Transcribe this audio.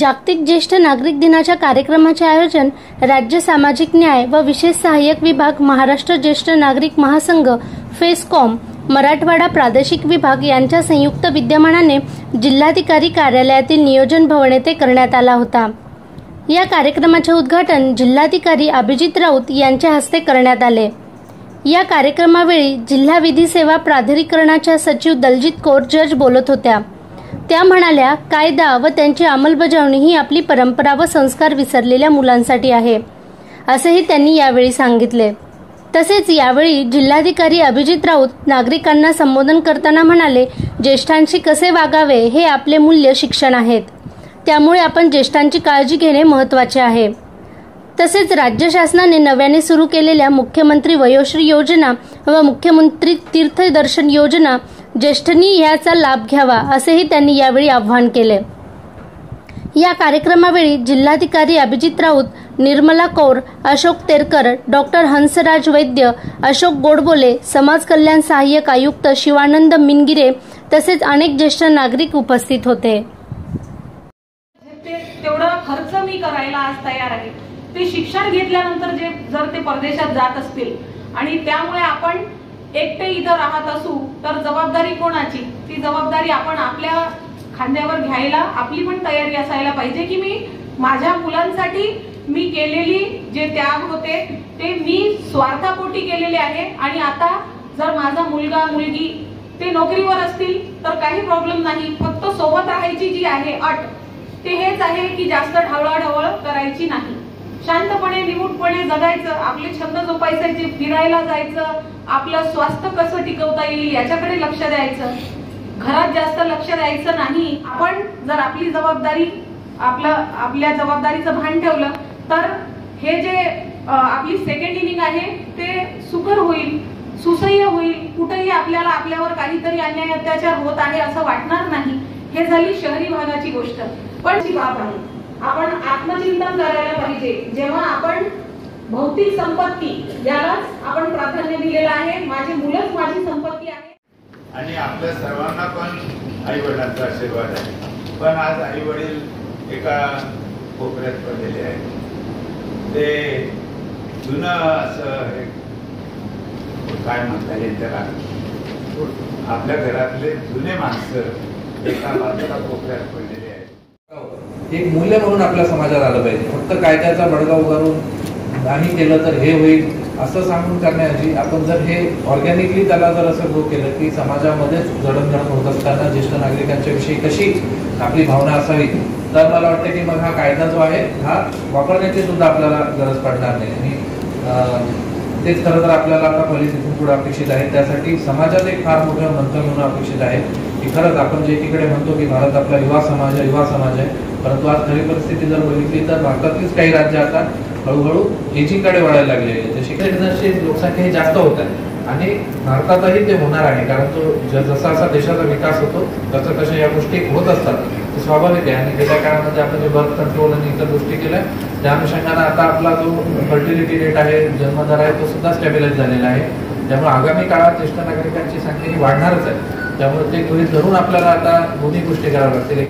जागतिक ज्येष्ठ नागरिक दिनाच्या कार्यक्रमाचे आयोजन राज्य सामाजिक न्याय व विशेष सहाय्यक विभाग, महाराष्ट्र ज्येष्ठ नागरिक महासंघ, फेसकॉम, मराठवाडा प्रादेशिक विभाग यांच्या संयुक्त विद्यमानाने जिल्हाधिकारी कार्यालयातील नियोजन भवन येथे करण्यात आला होता। या कार्यक्रमाचे उद्घाटन जिल्हाधिकारी अभिजित राऊत यांच्या हस्ते करण्यात आले। या कार्यक्रमावेळी जिल्हा विधी सेवा प्राधिकरणाच्या सचिव दलजीत कौर जज बोलत होत्या। त्या म्हणाल्या, कायदा व त्यांची अंमलबजावणी ही आपली परंपरा व संस्कार विसरलेल्या मुलांसाठी आहे, असेही त्यांनी यावेळी सांगितले। तसेच यावेळी जिल्हाधिकारी अभिजित राऊत नागरिकांना संबोधन करताना म्हणाले, ज्येष्ठांशी कसे वागावे हे आपले मूल्य शिक्षण आहेत, त्यामुळे आपण ज्येष्ठांची काळजी घेणे महत्त्वाचे आहे। तसेच राज्य शासनाने नव्याने सुरू केलेल्या मुख्यमंत्री वयोश्री योजना व मुख्यमंत्री तीर्थदर्शन योजना ज्येष्ठांनी याचा लाभ घ्यावा, असेही त्यांनी यावेळी आवाहन केले। या कार्यक्रमावेळी जिल्हाधिकारी अभिजित राऊत, निर्मला कौर, अशोक तेरकर, डॉक्टर हंसराज वैद्य, अशोक गोडबोले, समाज कल्याण सहाय्यक आयुक्त शिवानंद मिनगिरे तसेच अनेक ज्येष्ठ नागरिक उपस्थित होते। तेवढा खर्च मी करायला आज तयार आहे। ते शिक्षण घेतल्यानंतर जर ते परदेशात जात असतील आणि त्यामुळे आपण एकटे इथं राहत असू तर जबाबदारी कोणाची? ती जबाबदारी आपण आपल्या खांद्यावर घ्यायला आपली पण तयारी असायला पाहिजे की मी माझ्या मुलांसाठी मी केलेली जे त्याग होते ते मी स्वार्थापोटी केलेले आहे आणि आता जर माझा मुलगा मुलगी ते नोकरीवर असतील तर काही प्रॉब्लेम नाही, फक्त सोबत राहायची जी आहे अट ते हेच आहे की जास्त ढवळाढवळ करायची नाही, शांतपणे निमूटपणे जगायचं, आपले छंद जोपासायचे, फिरायला जायचं, आपलं स्वास्थ्य कसं टिकवता येईल याच्याकडे लक्ष द्यायचं, घरात जास्त लक्ष द्यायचं नाही। आपण जर आपली जबाबदारी आपल्या जबाबदारीचं भान ठेवलं तर हे जे आपली सेकंड इनिंग आहे ते सुकर होईल, सुसह्य होईल, कुठेही आपल्याला आपल्यावर काहीतरी अन्याय अत्याचार होत आहे असं वाटणार नाही। हे झाली शहरी भागाची गोष्ट, पण ती बाब आहे आपण आत्मचिंतन करायला पाहिजे। जेव्हा आपण भौतिक संपत्ती यालाच आपण प्राधान्य दिलेलं आहे, माझी मुलंच माझी संपत्ती आहे आणि आपल्या सर्वांना पण आई वडिलांचा आशीर्वाद आहे। पण आज आई वडील एका कोपऱ्यात पडलेले आहेत, ते जुनं असं काय म्हणता येईल त्याला, आपल्या घरातले जुने माणसं एका बाजूला कोपऱ्यात पडलेले आहेत। एक मूल्य म्हणून आपल्या समाजात आलं पाहिजे। फक्त कायद्याचा बडगा उगारून नाही केलं तर हे होईल असं सांगून करण्याऐवजी आपण जर हे ऑर्गॅनिकली त्याला जर असं ग्रो केलं की समाजामध्येच जडणघडण होत असताना ज्येष्ठ नागरिकांच्या विषयी कशी आपली भावना असावी, तर मला वाटतं की मग हा कायदा जो आहे हा वापरण्याची सुद्धा आपल्याला गरज पडणार नाही। आणि तेच खरं तर आपल्याला आता पॉलिसीतून पुढे अपेक्षित आहे। त्यासाठी समाजात एक फार मोठं मंथन होणं अपेक्षित आहे की खरंच आपण जे एकीकडे म्हणतो की भारत आपला युवा समाज आहे, परंतु आज खरी परिस्थिती जर बघितली तर भारतातलीच काही राज्य आता हळूहळू एजिंगकडे वळायला लागलेली आहे। शिक्षणाची लोकसंख्या ही जास्त होत आहे आणि भारतातही ते होणार आहे, कारण तो जसा जसा देशाचा विकास होतो तसं कशा या गोष्टी होत असतात, ते स्वाभाविक आहे। आणि गेल्या काळामध्ये आपण जे बर्थ कंट्रोल आणि इतर गोष्टी केल्या त्या अनुषंगाने आता आपला जो फर्टिलिटी रेट आहे, जन्मदर आहे, तो सुद्धा स्टॅबिलाइज झालेला आहे। त्यामुळे आगामी काळात ज्येष्ठ नागरिकांची संख्या ही वाढणारच आहे। त्यामुळे ते गृहीत धरून आपल्याला आता दोन्ही गोष्टी कराव्या लागतील।